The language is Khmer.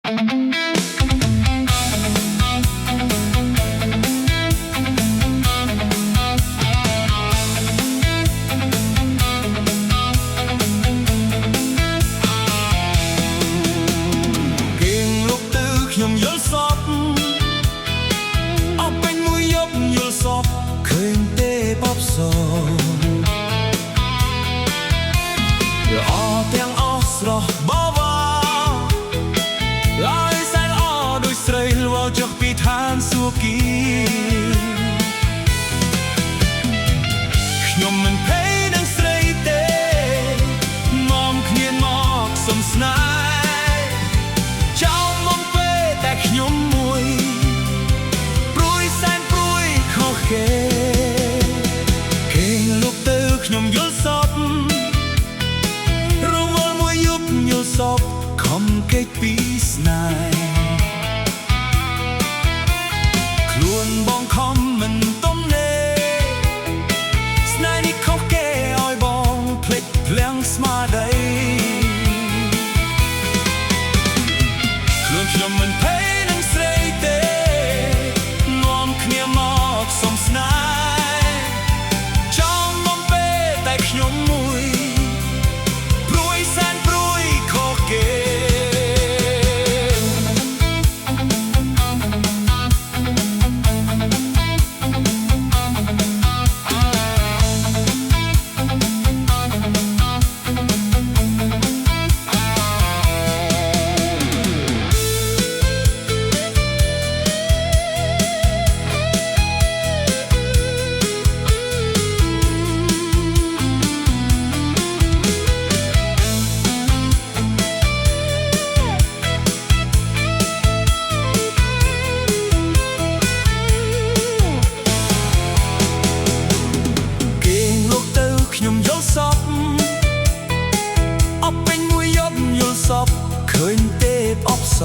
ខ្ញុំយល់សពអស់ពេញមួយយប់យល់សពឃើញទេបបសអស់ទាំងអស់ស្រស់បវ៉ាហើយសែនអស់ដូចស្រីលវចុះពីឋានសួគ៌ខ្ញុំមិនភ័យនឹងស្រីទេនាំគ្នាមកសំស្នេហ៍ខ្ញុំមួយព្រួយសែនព្រួយខុសគេងលុបទៅខ្ញុំយល់សពរវល់មួយយប់យល់សពខំគេចពីស្នេហ៍ខ្លួនបងខំមិនទំនេរស្នេហ៍នេះខុសគេឲ្យបងភ្លេចភ្លាំងស្មារតីខ្លួនខ្ញុំមិនភ័យសពឃើញទេអបស